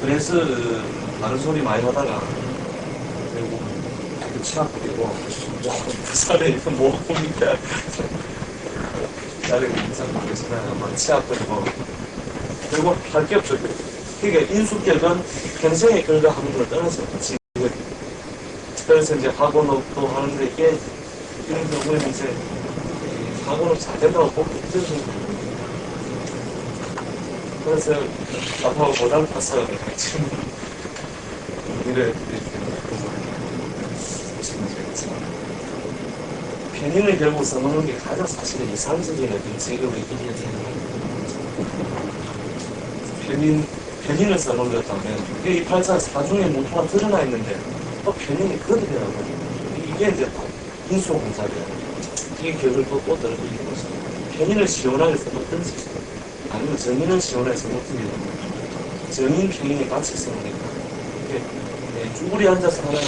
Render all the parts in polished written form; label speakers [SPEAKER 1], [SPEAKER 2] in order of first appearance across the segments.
[SPEAKER 1] 그래서 다른 소리 많이 하다가 결국 치아도 되고 살에 뭐 보니까 나를 인상 모르겠으나 막 치아도 결국 할 게 없죠. 그러니까 인수격은 평생의 결과 확률을 떠나서 그래서 이제 학원업도 하는데 이게 이런 경우에는 이제 학원업 잘 된다고 보기 힘들죠. 그래서 아빠가 보답했어요. 지금 이래 편인을 결국 써놓는 게 가장 사실은 이상적인 어떤 직업의 일이어야 되는 편인을 써놓으렸다면 이 팔자 사중에 모토가 드러나 있는데 또 편인이 그대로라고 이게 이제 인수공작이야. 이게 격을 또 떨어뜨리는 거죠. 편인을 시원하게 써놓든지 아니면 정인을 시원하게 써놓든지 정인 편인이 같이 써놓으니까 이게 쭈그리 앉아서 하는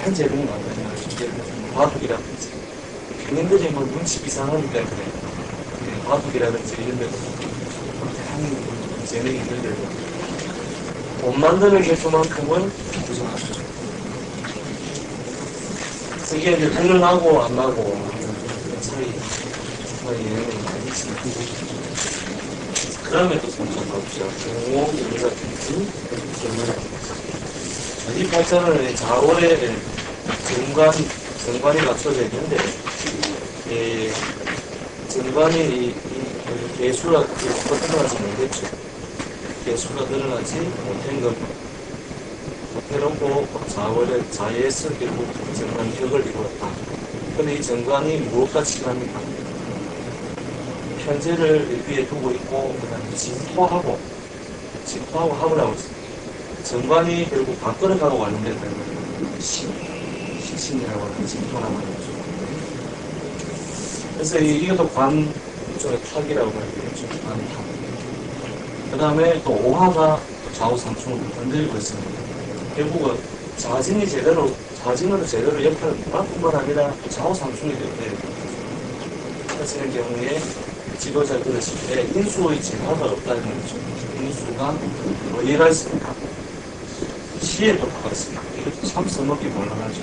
[SPEAKER 1] 한 제목이 많거든요. 바둑이라든지 편인들이 뭐 눈치 이상하기 때문에 바둑이라든지 이런 데도 한 재능이 있는데 돈 만드는 개수만큼은 부족하죠. 그래서 이게 이제 돈을 나고 안 나고 차이 영향이 많이 있습니다. 그 다음에 또 선정합시다. 공업, 여자든지 이 발전은 자월에 정관이 갖춰져 있는데 정관이 개수가 드러나지 못했죠. 개수가 드러나지 못한 것 못해놓고 자월에 자예에서 결국 정관격을 이루었다. 근데 이 정관이 무엇과 치합니까? 편제를 위에 두고 있고 그다음에 진토하고 합을 하고 있습니다. 정관이 결국 밖으로 가고 왔는데 식신이라고 하는 진토라고 하는 거죠. 그래서 이것도 관 쪽의 탁이라고 하겠죠. 관탁. 그 다음에 또 오화가 좌우 상충을 건드리고 있습니다. 결국은 자진으로 제대로 역할을 할 뿐만 아니라 좌우 상충이 되는데 하시는 경우에 지도자 그러실 때 인수의 진화가 없다는 거죠. 인수가 어디가 있습니까? 시에 도파가 있습니다. 이것도 참 써먹기 곤란하죠.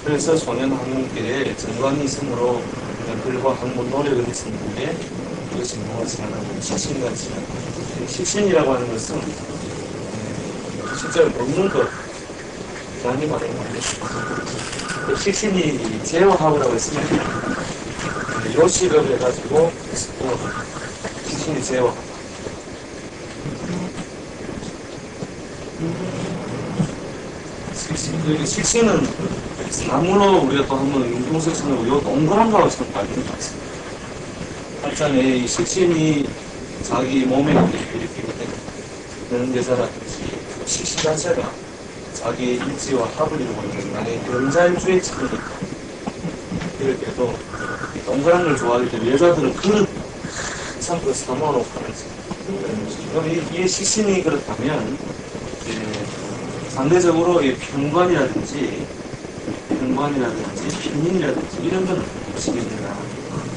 [SPEAKER 1] 그래서 소년 학문길에 전관이 있으므로 글과 학문 노력을 했었는데 그것이 무엇이 하나고 식신같이 식신이라고 하는 것은 실제로 먹는 것 많이 말하는 거예요. 식신이 제어하고라고 했으면 요식을 해가지고 식신이 제어 식신은 사물로 우리가 또 한번 융통식신으로 요 동그란 거하고 참 밝힌 것 같습니다. 팔자에 이 식신이 자기 몸에 되는 대사라든지 식신 자체가 자기 일지와 합을 이루고 있는 만약에 병자일주의 측이니까 이럴 때도 동그란 걸 좋아하기 때문에 여자들은 그릇 참 그 사모하고 가는지 그럼 이 식신이 그렇다면 상대적으로 이 편관이라든지 편인이라든지 이런 건 없으니까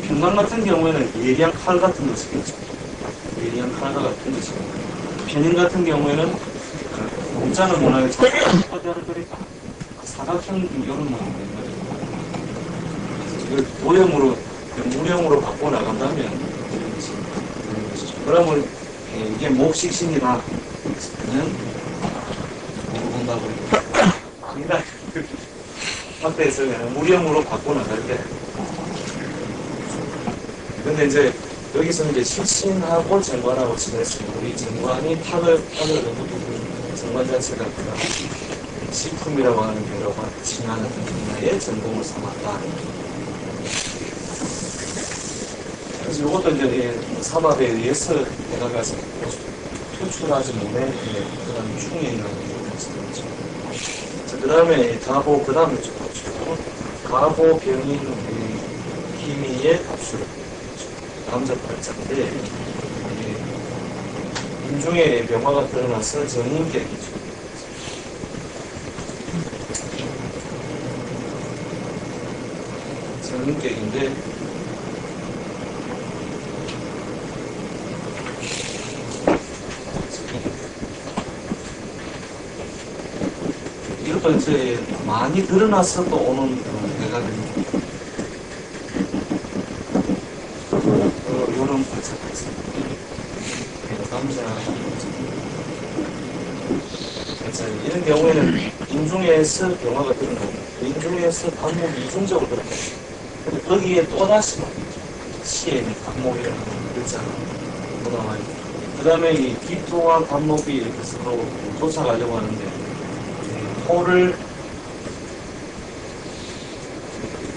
[SPEAKER 1] 편관 같은 경우에는 예리한 칼 같은 것이겠죠. 예리한 칼과 같은 것이고 편인 같은 경우에는 공짜는 문화에 그러니까 사각형 이런 모양인 거죠. 이걸 무령으로 바꿔 나간다면 그러면 이게 목식신이다. 그러면 모르본다고 그러니까 학대에서 무령으로 바꿔 나갈 때 근데 이제 여기서 이제 식신하고 정관하고 지냈으면 우리 정관이 탁을 너무 정관 자체가 그냥 식품이라고 하는 여러 칭하는 분야의 전공을 삼았다. 그래서 이것도 이제 사밥에 의해서 내가 가서 표출하지 못해 그런 충에 있는 거죠. 그 다음에 가보, 그 다음에 좀 갑시다. 가보, 병인, 희미의 갑술. 남자 팔자인데, 인중에 명화가 드러나서 정인격이죠. 정인격인데, 이것도 이제 많이 드러나서 또 오는 해가 됩니다. 요런 발차가 있습니다. 감자. 이런 경우에는 인중에서 경화가 드러나고, 인중에서 단목이 이중적으로 드러나고, 근데 거기에 또다시 시에 있는 단목이라는 글자가 또 나와요. 그 다음에 이 기토와 단목이 이렇게 서로 쫓아가려고 하는데, 코를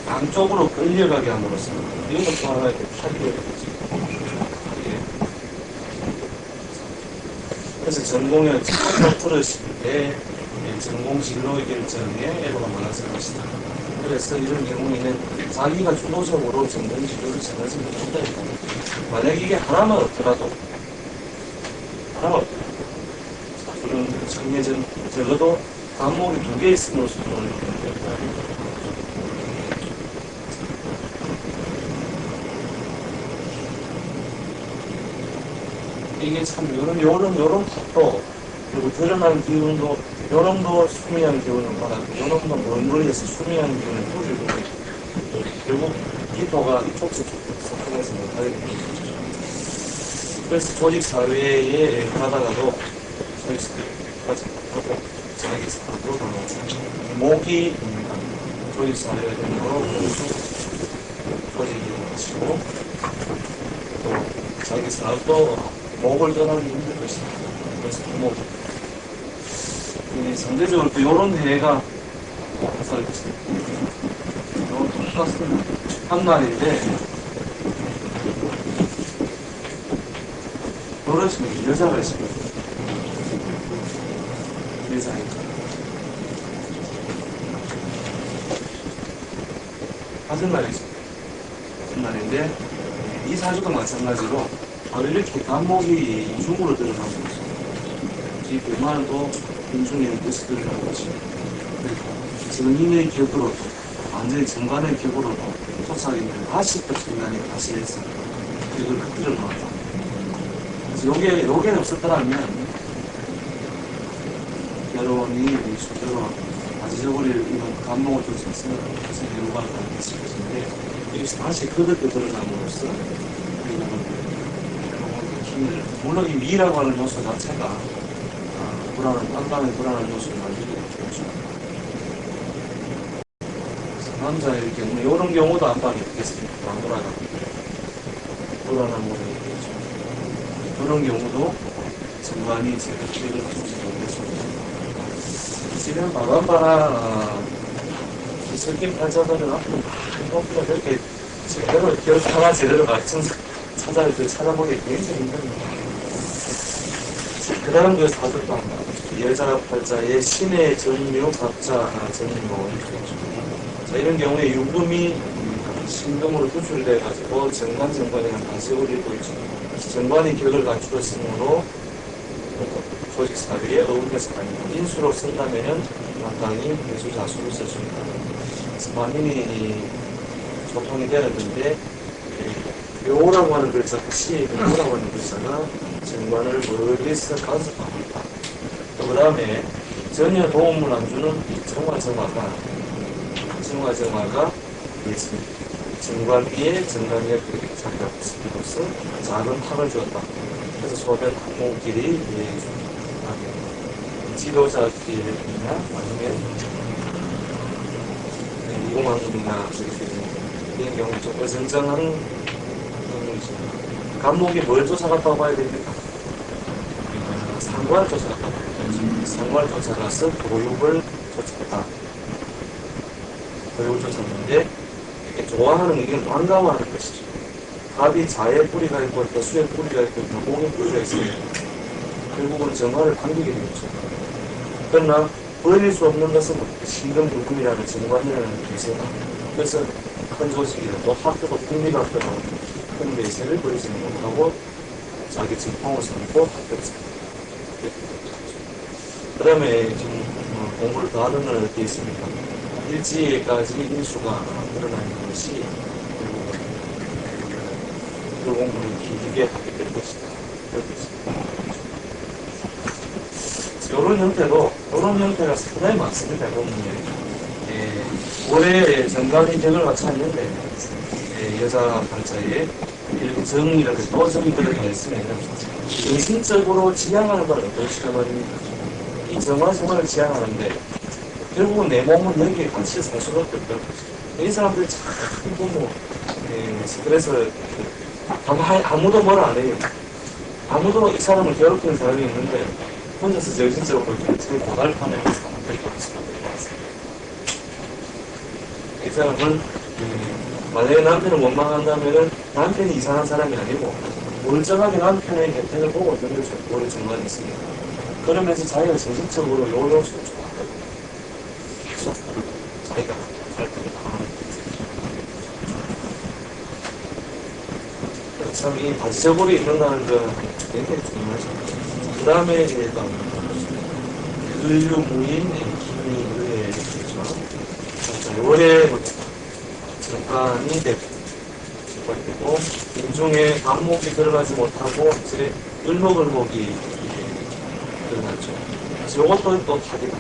[SPEAKER 1] 양쪽으로 끌려가게 함으로써, 이것도 또 하나의 팔이에요. 그래서 전공을 처음 풀으실 때 전공 진로의 결정에 애로가 많았을 것이다. 그래서 이런 경우에는 자기가 주도적으로 전공 진로를 정하지 못한다. 만약 이게 하나만 없더라도 그런 정해진 적어도 과목이 2개 있음으로써 돈을 이게 참 요런 탑도 그리고 드러난 기운도 요놈도 수미한 기운을 받았고 요놈도 멀멀리에서 수미한 기운을 뿌리고 결국 기토가 이쪽에서 소통해서 못하게 됩니다. 그래서 조직 사회에 가다가도 자기 사업으로 목이 조직 사회가 되는 거로 조직이 되고 또 자기 사업도 목을 떠나기 힘들 것이다. 그래서 목. 상대적으로 또 이런 해가 똑같은 한 날인데 그러시면 여자가 있습니다. 여자니까. 같은 날이죠. 같은 날인데 이 사주도 마찬가지로 이렇게 단목이 이중으로 들어가고 있어. 이 불만도 인중에는 뜻이 들어가고 있지. 정인의 격으로도, 완전히 정관의 격으로도 토착인데 다시 또 정관이 다시 해서 이걸 흩어져 놓았다. 그래서 요게 없었더라면 결혼이 실제로 아지적으로 이런 감목을 좀 썼으면 결과가 됐을 것인데 이것이 다시 그렇게 드러남으로써 물론 이 미라고 하는 요소 자체가 안감의 불안한 요소를 만들게 되죠. 남자의 경우 이런 경우도 안방이 있겠습니다. 안 돌아가고 불안한 모습이 있겠죠. 그런 경우도 정관이 제가 기회를 주지 못했습니다. 지금 바람바라 기술긴 팔자들은 앞으로 많이 그렇게 제대로 기억 하나 제대로 맞춘 찾아보기 굉장히 힘듭니다. 그 다음 그 사주방 여자 팔자의 신의 전묘, 갑자 전묘. 자, 이런 경우에 유금이 신금으로 구출돼가지고 정관이랑 같이 어울리고 있죠. 정관이 격을 갖추었으므로 조직 사회에 어울려서 다니다. 인수로 쓴다면은 마땅히 배수자수를 써줍니다. 그래서 만인이 소통이 되었는데 묘라고 하는 글자, 시의 묘라고 하는 글자가 정관을 멀리서 간섭하고 있다. 그 다음에 전혀 도움을 안 주는 정화정화가 정관 위에 정관에 자기가 붙임으로써 작은 탁을 주었다. 그래서 소변 항목끼리 지도자끼리나 아니면 이공항이나 이런 경우 좀 어정쩡한 경우이죠. 감목이 뭘 쫓아갔다고 봐야 됩니까? 상관을 쫓아갔다고 봐야 되죠. 상관을 쫓아가서 교육을 쫓아갔다. 교육을 쫓았는데 좋아하는 이건 반가워하는 것이죠. 갑이 자의 뿌리가 있고 또 수의 뿌리가 있고 또 공의 뿌리가 있으면 결국은 정화를 반기게 되겠죠. 그러나 버릴 수 없는 것은 신금불금이라는 정관이라는 기세다. 그래서 큰 조직이라도 학교도 국립학교도 큰 매세를 버리지 못하고 자기 직통을 삼고 학교를 삼고 그 다음에 지금 공부를 더 하는 건 어디 있습니까? 일지에까지 인수가 드러나 있는 것이 그 공부를 길게 하게 될 것이다. 이런 형태가 상당히 많습니다. 보면 올해 정관이 벽을 맞췄는데 여자 팔자에 이렇게 정이라든지 또 정이 들어가 있으면 정신적으로 지향하는 건 어떠실까 말입니까? 이 정화 생활을 지향하는데 결국은 내 몸은 여기에 같이 살 수밖에 없다. 이 사람들이 자꾸 뭐 스트레스 아무도 뭘 안 해요. 아무도 이 사람을 괴롭히는 사람이 있는데 혼자서 정신적으로 제일 고달판에 사람들이 있습니다. 이 사람은 만약에 남편을 원망한다면은 남편이 이상한 사람이 아니고 멀쩡하게 남편의 혜택을 보고 있는 게 오래 중간에 있습니다. 그러면서 자기가 정신적으로 요요수 자기가 참 이 바지저골이 있는다는 건 굉장히 중요하죠. 그 다음에 근류무인 김이 의뢰 올해 정관이 되고 인중에 안목이 들어가지 못하고 이제 을목을목이 들어갔죠. 그래서 이것도 또 타기다.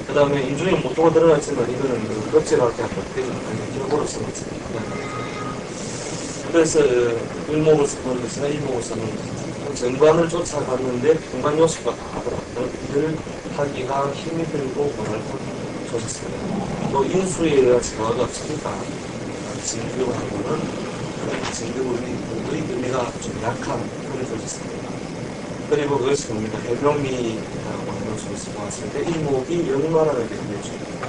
[SPEAKER 1] 그 다음에 인중에 모토가 들어갔지만 이거는 그 껍질밖에 안 되는 결과로 쓰겠습니다. 그래서 을목을 쓰는 것이나 일목을 쓰는 것이나 정관을 쫓아갔는데 정관 요소가 다 들어갔다. 이를 하기가 힘이 들고 뭐랄까 좋습니다. 또 인수에 의한 정화가 없으니까 진급하고는 진급의 의미가 좀 약한 그런 조직입니다. 그리고 그것이 뭡니까? 해병미라고 하는 것을 쓰고왔을 때 일목이 역마라는 게 되어줍니다.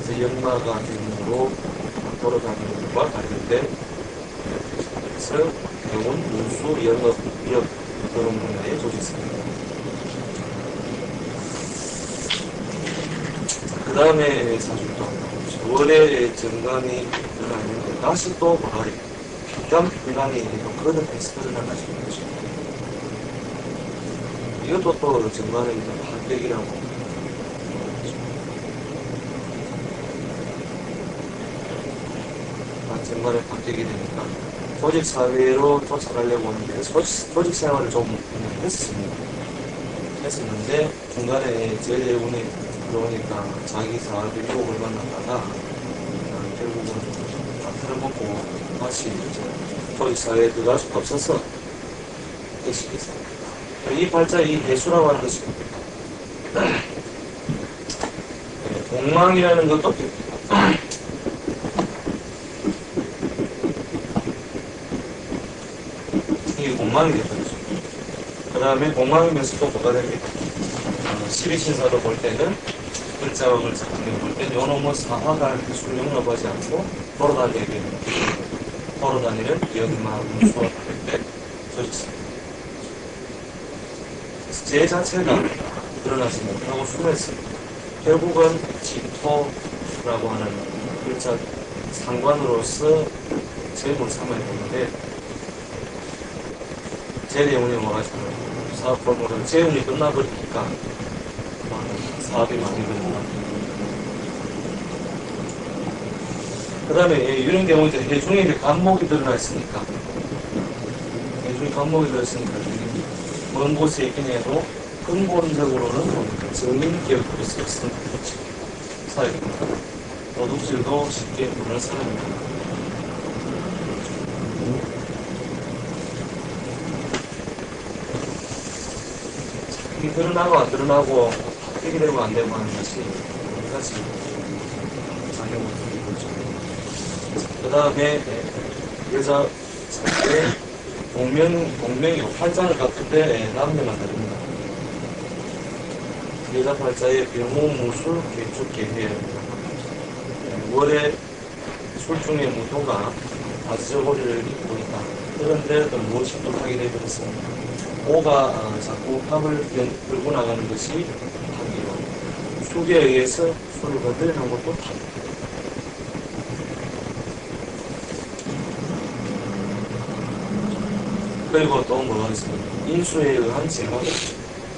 [SPEAKER 1] 그래서 역마가 대문으로 돌아다니는 것과 관련된 그래서 병원, 문수, 영업, 역 그런 분야의 조직입니다. 그 다음에 사실 또 월에 정관이 들어가는데 다시 또 마을이 비관이 거듭해서 드러나가지고 거죠. 이것도 또 정관의 한백이라고 정관의 박격이 되니까 조직사회로 쫓아가려고 하는데 조직생활을 좀 했었는데 중간에 제일 운이 들어오니까 자기 사업의 유혹을 만나다가 결국은 파트를 먹고 다시 이제 조직사회에 들어갈 수가 없어서 대식했습니다. 이 팔자 이 대수라고 하는 것이 공망이라는 것도 이게 공망이 되거든요. 그 다음에 공망이면서 또 뭐가 됩니까? 12신사로 볼 때는 글자와 글자 관계를 볼 때는 요놈의 사화가 기술을 용납하지 않고 돌아다니게 되는 돌아다니는 연마, 운수와 다를 때 조직습니다. 제 자체가 드러나지 못하고 숨어있습니다. 결국은 지토라고 하는 글자 상관으로서 제목을 삼아야 되는데 제 내용이 와가지고 사업форм으로 재운이 끝나버리니까 사업이 많이 들어가. 그 다음에 이런 경우 이제 해중에 이제 간목이 드러나 있으니까 해중에 간목이 들어있으니까 먼 곳에 있긴 해도 근본적으로는 정인 기업으로 쓰였습니다. 사회입니다. 도둑질도 쉽게 보는 사람입니다. 이 드러나고 안 드러나고 합격이 되고 안 되고 하는 것이 여러 가지 작용을 하는 거죠. 그 다음에 여자 상태 공명이 팔자를 같은데 남녀가 다릅니다. 여자 팔자에 병호, 무술, 개축, 개회 월에 술중에 무토가 바지저고리를 입고 있다. 그런데 또 무엇이 또 하게 되어버렸습니다. 오가 자꾸 합을 끌고 나가는 것이 합이고 숙에 의해서 술을 건드리는 것도 합. 그리고 또 뭐가 있습니까? 인수에 의한 제가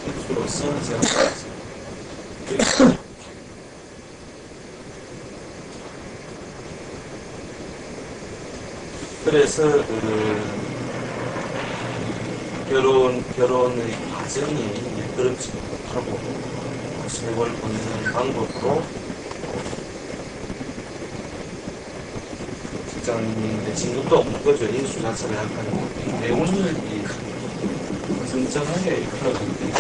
[SPEAKER 1] 인수로서 제가 그래서 결혼의 과정이 이제 그렇지 못하고 세월 보내는 방법으로 직장인인데 진급도 없는 거죠. 인수 자체가 약간 내용을 정정하게 흘러가는데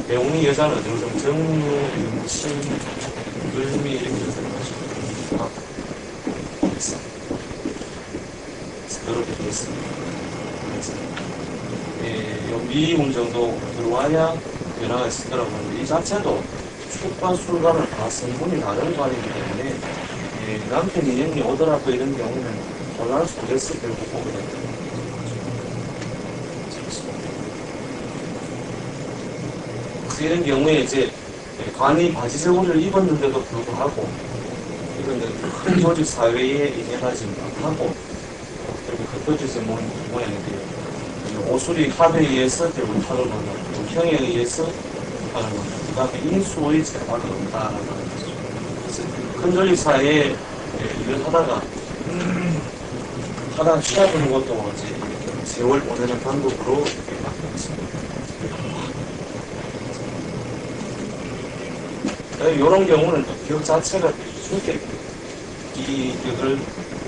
[SPEAKER 1] 내용이 여자는 요즘 정무, 임신, 을미 이렇게 생각하시고 그렇게 되어 있습니다. 미운 정도 들어와야 변화가 있을 거라고 하는데 이 자체도 축과 술과는 다 성분이 다른 관이기 때문에 남편이 영이 오더라도 이런 경우는 곤란할 수도 있을 거라고 보거든요. 이런 경우에 이제 관이 바지저고리를 입었는데도 불구하고 이런 큰 조직 사회에 인해하지 못하고 이렇게 흩어져서 모양인데요. 오수리 합에 의해서 결국 탈을 만나고 형에 의해서 탈을 만나고 그 다음에 인수의 재화가 없다라는 거죠. 그래서 큰 조직 사회에 일을 하다가 쉬어보는 것도 이제 세월 보내는 방법으로 바뀌었습니다. 이런 경우는 기업 자체가 이렇게 이걸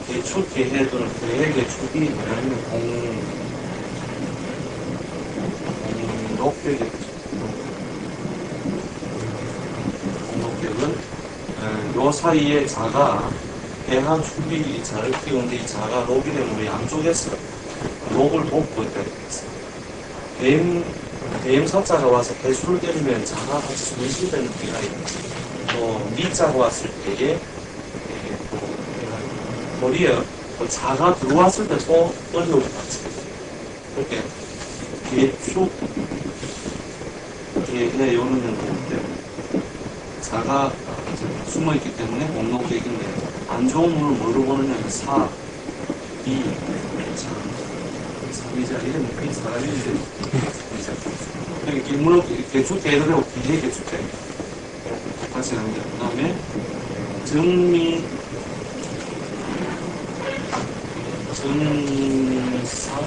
[SPEAKER 1] 개축게 해두는 계획의 축이 뭐냐면 공록벽은 요 사이에 자가 대한 축이 자를 끼우는데 이 자가 녹이 되면 우리 양쪽에서 녹을 돕고 있다. 대임 사자가 와서 배수를 때리면 자가 같이 손실되는 때가 있고 또 미자가 왔을 때에 머리에 자가 들어왔을 때 또 어려울 것 같아요. 그렇게 개축 개해 요는 건데 자가 숨어있기 때문에 목록객인데 안 좋은 물을 뭐로 보느냐면 사, 이, 자, 사미자 이런 그 사람이 이제 여기 길문은 개축대로 기계 개축대 같이 나옵니다. 그 다음에 정미 정사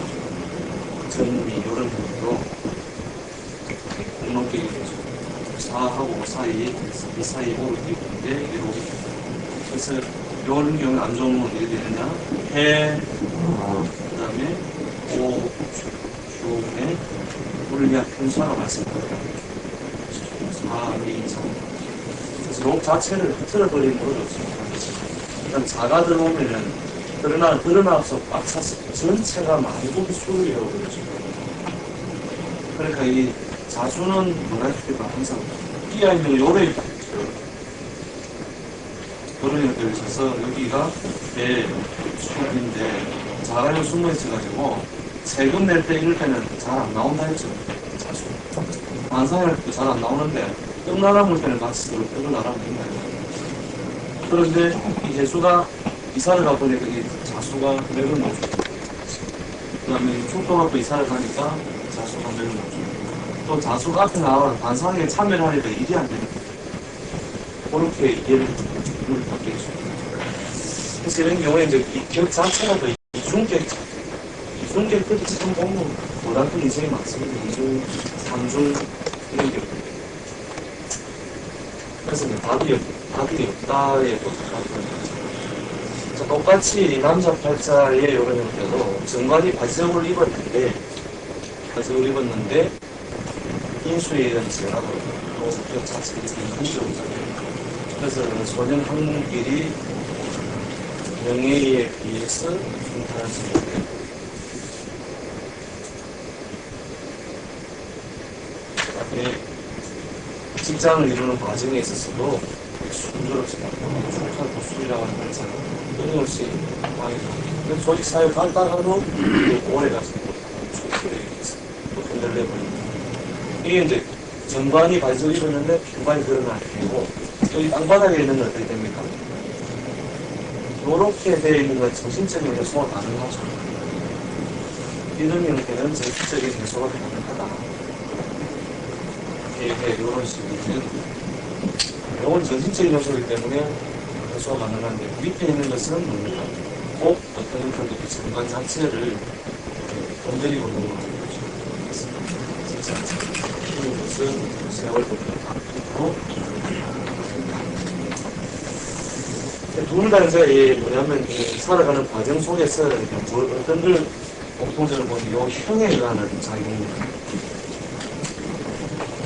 [SPEAKER 1] 정미 이런 것도 공론격이 사하고 사이 이 사이 오를 띄우는데 이렇게 그래서 이런 경우에 안 좋은 건 어떻게 되느냐 해 그 다음에 오 중에 우리를 위한 편수하라고 말씀드려요. 4, 2, 3 그래서 록 자체를 흐트러버리는 건 없습니다. 일단 자가 들어오면은 드러나서 꽉 찼을 때 전체가 만국이 술이에요. 그렇죠. 그러니까 이 자수는 문화주의가 항상 끼어있는 요래 요런에 들으셔서 여기가 배 수업인데 자가에 숨어있어가지고 세금 낼 때 이럴 때는 잘 안 나온다 했죠. 자수 만상할 때도 잘 안 나오는데 떡나라 물 때는 같이 떡나라 물인다. 그런데 이 재수가 이사를 가보니까 이 자수가 맥을 못 줘. 그 다음에 축도 갖고 이사를 가니까 자수가 맥을 못 줘. 또 자수가 앞에 나와 반상에 참여를 하니까 일이 안 되는 거예요. 그렇게 이해를 받게 해줍니다. 그래서 이런 경우에 이제 이 기억 자체가 또 이중격들이 지금 보면 고등학교 인생이 많습니다. 이중, 삼중, 이런 게. 그래서 답이 없다에 또 똑같이 남자 팔자의 요런 형태도 정관이 바지적으로 입었는데 인수에 이런 지나도 또 그 자체가 인수적이잖아요. 그래서 소년 학문끼리 명예에 비해서 중탈할 수 있는데 직장을 이루는 과정에 있어서도 순조롭지 않고 축하도 수이라고 하는 말처럼 끊임없이 많이 조직 사회 간단하고 오래 가지고 축구를 또 흔들려버립니다. 이게 이제 정관이 발전이 일어났는데 중관이 드러나게 되고 여기 땅바닥에 있는 건 어떻게 됩니까? 이렇게 되어 있는 건 정신적인 해소가 가능하죠. 이런 형태는 정신적인 해소가 가능하다. 이런 식으로 이건 정신적인 요소이기 때문에 해소가 가능한데 밑에 있는 것은 뭡니까? 꼭 어떤 형태도 그 정관 자체를 건드리고 넘어가는 거죠. 진짜 이것은 세월부터 바뀌고 둘 다 이제 뭐냐면 살아가는 과정 속에서 어떤 걸 공통적으로 보면 요 형에 의한 작용입니다.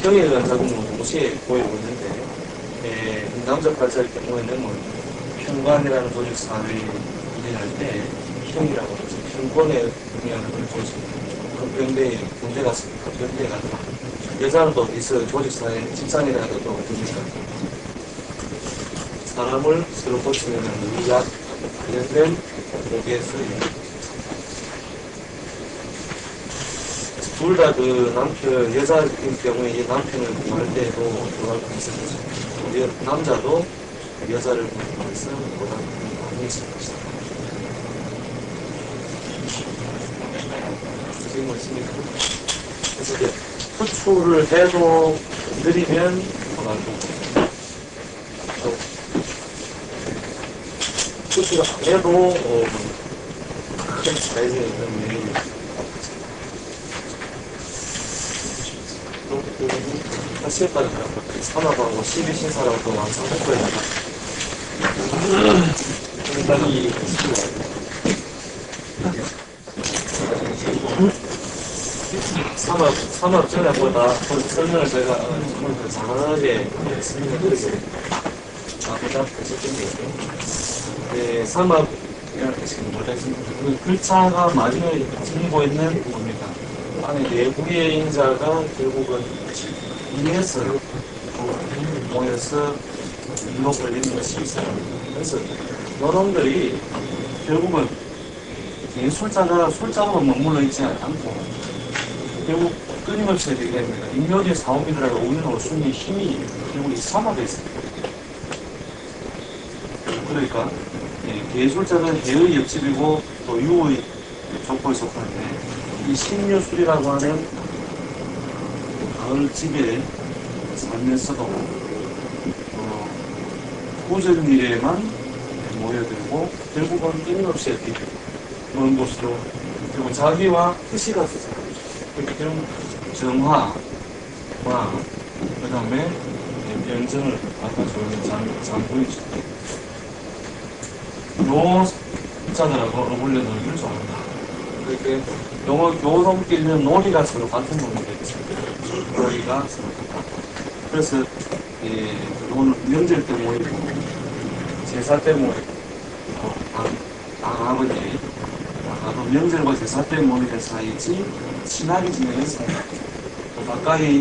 [SPEAKER 1] 형에 의한 작용은 동시에 보이고 있는데 남자 팔자일 경우에는 뭐 편관이라는 조직 사회를 운영할 때 형이라고 하죠. 편권에 의한 조직. 급변대 군대 갔습니다. 급변대 갔다. 여자는 또 어디서 조직 사회 직장이라도 또 어디니까 사람을 서로 고치는 의학 관련된 목에서 둘 다 그 남편, 여자인 경우에 이 남편을 구할 때도 구할 수 있었죠. 남자도 여자를 구해서 구할 수 많이 있을 것이다. 지금 있습니까? 그래서 이제 후추를 해도 느리면 구하고 후추가 안 해도 큰 사이즈에 있는 면이 사실 따라 산업하고 12신사라고 또 완성할 거예요. 일단이 산업 전에보다 설명을 제가 좀 장황하게 설명을 드리겠습니다. 보다 네, 산업 지금 그 글자가 마지막에 지니고 있는 겁니다. 안에 내부의 인자가 결국은 위에서 모여서 일로 걸리는 것이 있어요. 그래서 여러분들이 결국은 술자로 머물러 있지 않고 결국 끊임없이 되게 됩니다. 인묘지의 사오미들하고 오는 오순의 힘이 결국 이 산업에 있습니다. 그러니까 개술자는 해의 옆집이고 또 유의 족보에 속하는데 이 신유술이라고 하는 가을 집에 살면서도 구전일에만 모여들고 결국은 끊임없이 먼 곳으로 그리고 자기와 뜻이 같아서 그렇게 결국 정화와 그 다음에 명정을 아까 저는 장군이죠. 요 자들하고 어울려 놀기를 좋아한다. 그렇게 요놈끼리는 놀이가 서로 같은 놈이 되겠죠. 놀이가 서로 같다. 그래서 오늘 명절 때 모이고 제사 때 모이고 아버지 명절과 제사 때 모이는 사이지 친하게 지내는 사이 또 가까이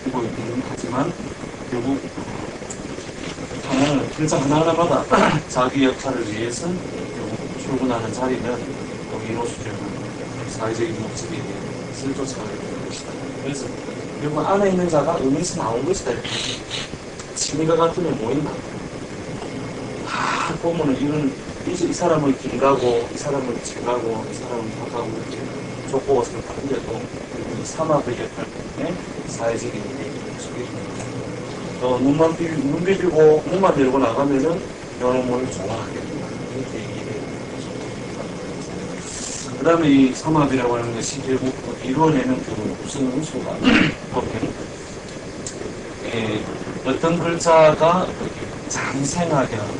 [SPEAKER 1] 있고 있기는 하지만 결국 하나는 글자 하나하나마다 자기 역할을 위해서 출근하는 자리는 이로 수렴하는 사회적인 목적에 대해서 쫓아가게 되는 것이다. 그래서 결국 안에 있는 자가 의미에서 나온 것이다. 취미가 같으면 모인다. 보면은 이 사람을 김가고 이 사람을 칭가고 이 사람을 박하고 이렇게 족보가 생각하는데도 삼합의 역할 때문에 사회적인 목적이 또 눈 비비고 눈만 열고 나가면은 여러분을 좋아하게 된다. 이렇게 얘기해요. 그 다음에 이 삼합이라고 하는 것이 결국 이루어내는 그 무슨 운수가 어떤 글자가 장생하게 하고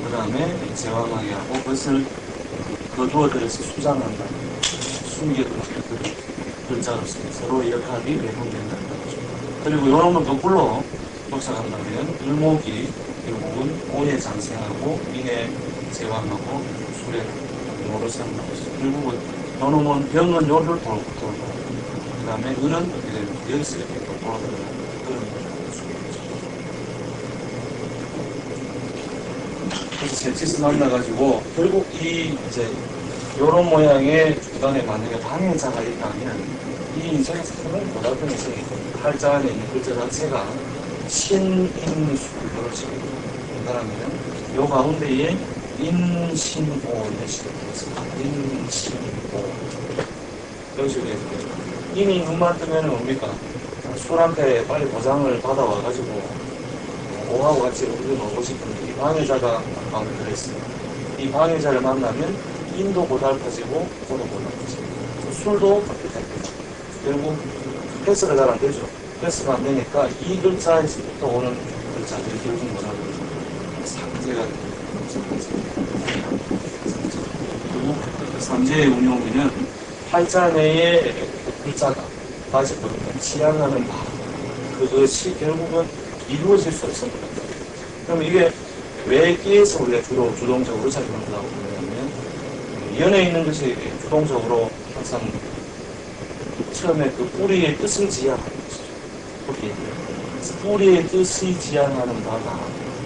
[SPEAKER 1] 그 다음에 제왕하게 하고 그것을 거두어들여서 수장한다. 숨겨둔 글자로서 서로 역할이 매분된다는 거죠. 그리고 이런 건 거꾸로 독작한다면 을목이 결국은 오해 장생하고 인해 제왕하고 술에 노릇을 한다고 했어요. 결국은 요놈은 병은 요를 돌고 그 다음에 을은 어떻게 되면 여기서 이렇게 돌아들어가는 그런 그래서 재치스 만나가지고 결국 이 이제 요런 모양의 주단에 만약에 방해자가 있다면 이 인생에서 정말 고달픈 팔자 안에 있는 글자 자체가 신인수로 지금 본다면 요 가운데에 인신오의 시대가 있습니다. 인신오 이런 식으로 해서 인이 눈만 뜨면 뭡니까? 술한테 빨리 보장을 받아와가지고 오하고 같이 우리가 오고 싶은데 이 방해자가 아까 그랬어요. 이 방해자를 만나면 인도 고달파지고 고도 고달파지고 술도 그렇게 됩니다. 결국 패스가 잘 안 되죠. 패스가 안 되니까 이 글자에서부터 오는 글자들이 결국 뭐라고 상제가 그리고 상제의 운용에는 팔자 내의 글자가 빠졌거든요. 지향하는 바 그것이 결국은 이루어질 수 없습니다. 그럼 이게 왜 끼에서 우리가 주로 주동적으로 작용한다고 그러냐면 연에 있는 것이 주동적으로 항상 처음에 그 뿌리의 뜻을 지향하는 것이죠. 뿌리의 뜻을 지향하는 바가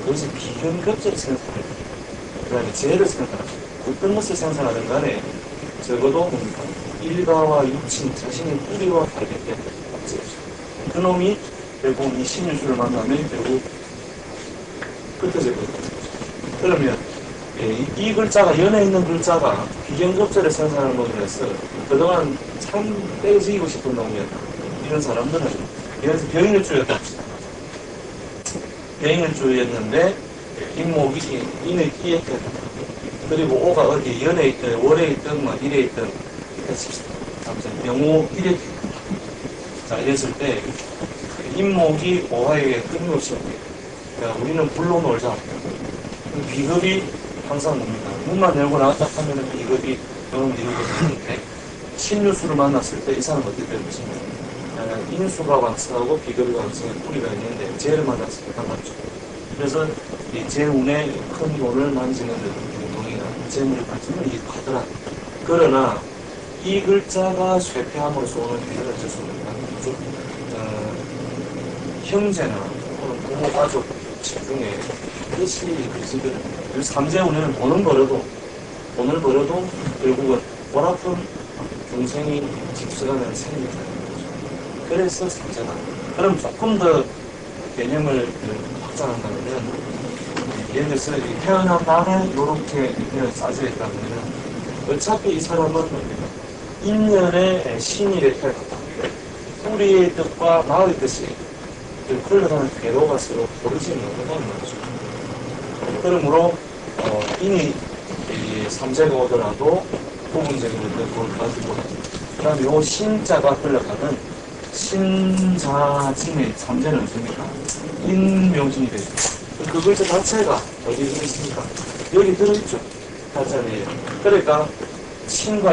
[SPEAKER 1] 그것이 비견급제를 생산합니다. 그 다음에 재를 생산합니다. 어떤 것을 생산하든 간에 적어도 뭡니까? 일가와 육친, 자신의 뿌리와 관련된 법제죠. 그놈이 결국 이 신유수를 만나면 결국 흩어지거든요. 그러면 이 글자가 연에 있는 글자가 비견급제를 생산하는 것으로 해서 그동안 참 떼어지고 싶은 놈이었다. 이런 사람들은 여기서 병인을 주였다. 병인을 주였는데 인목이 인을 끼했다. 그리고 오가 어디 연에 있든 월에 있든 뭐 일에 있든 아무튼 명호 일에 자 이랬을 때 인목이 오하에게 끊임없이 그러니까 우리는 불로 놀자. 비겁이 항상 뭡니까? 문만 열고 나왔다 하면은 비겁이 너는 이루고 있는데 신유수를 만났을 때 이 사람은 어떻게 될 것인가? 인수가 왕성하고 비겁이 왕성의 뿌리가 있는데 재를 만났을 때 달랐죠. 그래서 이 재운의 큰 돈을 만지는 운동이나 재물을 가지면 이게 하더라. 그러나 이 글자가 쇠퇴함으로써 오는 해를 어쩔 수 없습니다. 형제나 혹은 부모 가족 중에 뜻이 그지거든요. 그래서 삼재운에는 돈을 벌어도 결국은 월화품 중생이 집수가는 생기게 되는 거죠. 그래서 삼재다. 그럼 조금 더 개념을 확장한다면 예를 들어서 태어난 날에 이렇게 싸져 있다면 어차피 이 사람은 뭡니까? 인연의 신일에 태어났다. 뿌리의 뜻과 마을의 뜻이 흘러가는 궤도가 서로 고르지 못한다는 거죠. 그러므로 인이 삼재가 오더라도 부분적인 그걸 가지고 그 다음에 요 신자가 흘러가는 신자진의 삼재는 없습니까? 인명진이 되죠. 그 글자 자체가 어디 있습니까? 여기 들어있죠. 가짜네요. 그러니까 신과